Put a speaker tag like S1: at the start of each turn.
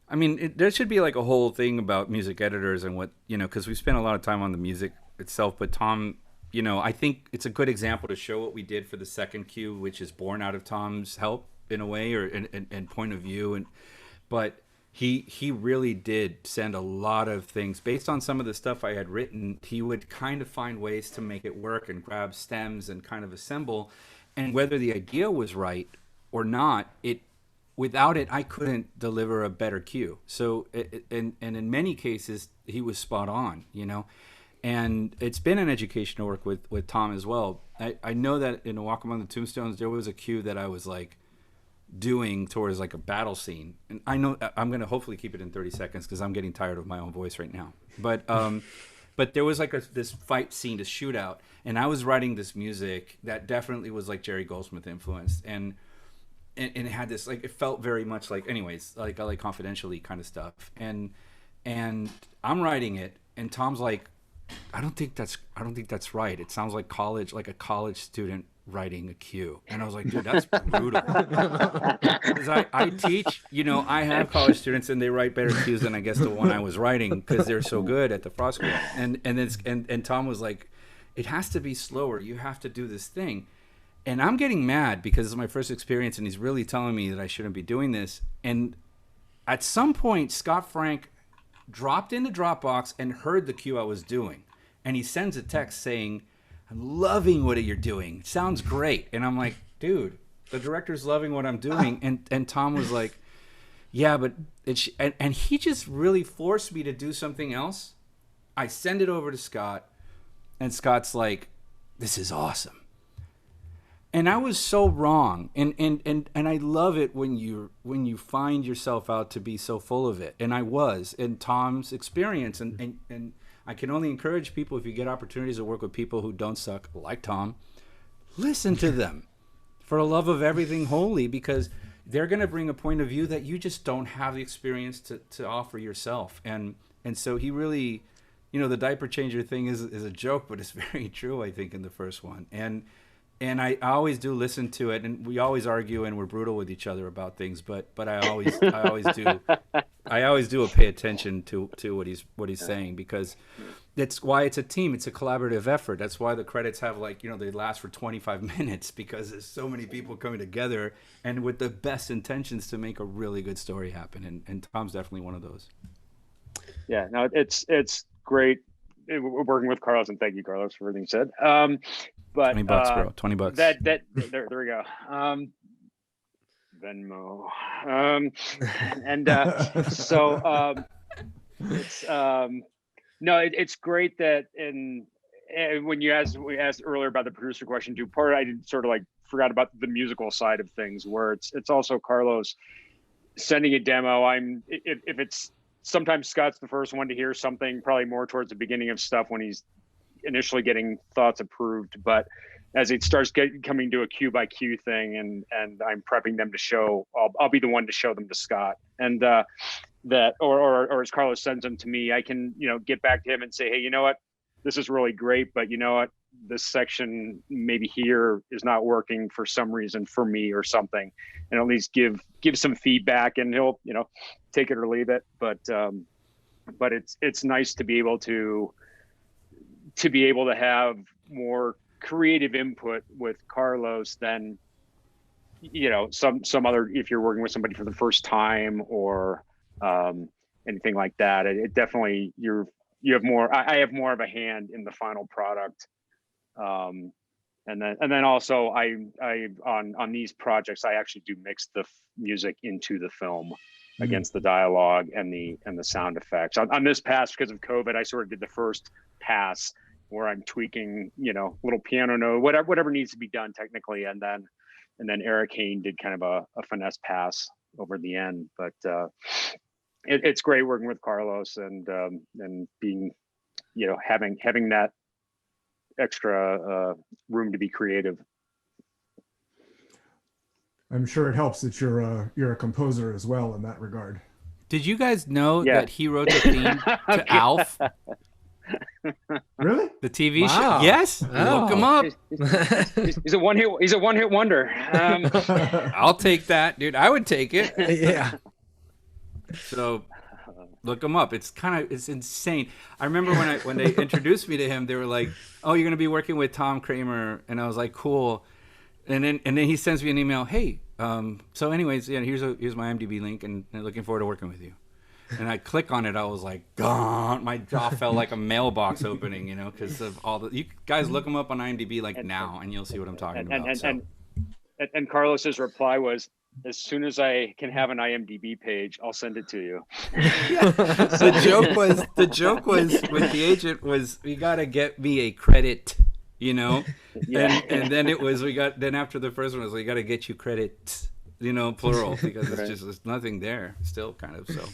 S1: I mean, there should be like a whole thing about music editors and what, because we spent a lot of time on the music itself. But Tom, I think it's a good example to show what we did for the second cue, which is born out of Tom's help in a way, or and point of view. But he really did send a lot of things based on some of the stuff I had written. He would kind of find ways to make it work and grab stems and kind of assemble. And whether the idea was right or not, it without it, I couldn't deliver a better cue. So, and in many cases, he was spot on, And it's been an education to work with Tom as well. I know that in A Walk Among the Tombstones, there was a cue that I was like doing towards like a battle scene. And I know I'm going to hopefully keep it in 30 seconds because I'm getting tired of my own voice right now. But there was like this fight scene to shoot out. And I was writing this music that definitely was like Jerry Goldsmith influenced. And it had this like it felt very much like anyways like LA Confidentially kind of stuff and I'm writing it and Tom's like I don't think that's right. It sounds like a college student writing a cue. And I was like, dude, that's brutal. Because I teach, I have college students and they write better cues than I guess the one I was writing because they're so good at the Frost School. And Tom was like, it has to be slower. You have to do this thing. And I'm getting mad because it's my first experience and he's really telling me that I shouldn't be doing this. And at some point, Scott Frank dropped into Dropbox and heard the cue I was doing. And he sends a text saying, I'm loving what you're doing. It sounds great. And I'm like, dude, the director's loving what I'm doing. And Tom was like, yeah, but and he just really forced me to do something else. I send it over to Scott and Scott's like, this is awesome. And I was so wrong, and I love it when you find yourself out to be so full of it, and I was in Tom's experience, and I can only encourage people if you get opportunities to work with people who don't suck like Tom, listen to them, for the love of everything holy, because they're going to bring a point of view that you just don't have the experience to offer yourself, and so he really, the diaper changer thing is a joke, but it's very true I think in the first one, and I always do listen to it, and we always argue and we're brutal with each other about things. But I always do pay attention to what he's saying because that's why it's a team. It's a collaborative effort. That's why the credits have they last for 25 minutes because there's so many people coming together and with the best intentions to make a really good story happen. And Tom's definitely one of those.
S2: Yeah, no, it's great working with Carlos, and thank you, Carlos, for everything you said. But
S1: $20, bro. $20.
S2: There we go. Venmo. It's great that when we asked earlier about the producer question too, part I did sort of like forgot about the musical side of things where it's also Carlos sending a demo. If it's sometimes Scott's the first one to hear something, probably more towards the beginning of stuff when he's initially getting thoughts approved, but as it starts coming to a cue by cue thing and I'm prepping them to show, I'll be the one to show them to Scott, and that or as Carlos sends them to me, I can get back to him and say, hey, you know what, this is really great, but you know what, this section maybe here is not working for some reason for me or something, and at least give some feedback, and he'll take it or leave it, but it's nice to be able to have more creative input with Carlos than some other, if you're working with somebody for the first time or anything like that. It definitely you have more. I have more of a hand in the final product, and then also I on these projects I actually do mix the music into the film against the dialogue and the sound effects. On this pass, because of COVID, I sort of did the first pass where I'm tweaking, little piano note, whatever needs to be done technically, and then Eric Hain did kind of a finesse pass over the end. But it's great working with Carlos and being, having that extra room to be creative.
S3: I'm sure it helps that you're a composer as well in that regard.
S1: Did you guys know that he wrote the theme to Alf?
S3: Really?
S1: The TV
S4: Wow.
S1: show? Yes. Look him up.
S2: He's a one-hit wonder.
S1: I'll take that, dude. I would take it.
S4: Yeah.
S1: So look him up. It's insane. I remember when they introduced me to him, they were like, "Oh, you're gonna be working with Tom Kramer," and I was like, "Cool." And then he sends me an email. Hey, so anyways, yeah, here's my IMDb link, and looking forward to working with you. And I click on it. I was like, gone. My jaw fell like a mailbox opening, because of all the. You guys look him up on IMDb now, and you'll see what I'm talking about.
S2: And Carlos's reply was, as soon as I can have an IMDb page, I'll send it to you.
S1: Yeah. The joke was with the agent was, you gotta get me a credit,
S2: Yeah.
S1: and then it was then after the first one was, we gotta get you credit, plural, because it's just there's nothing there still, kind of. So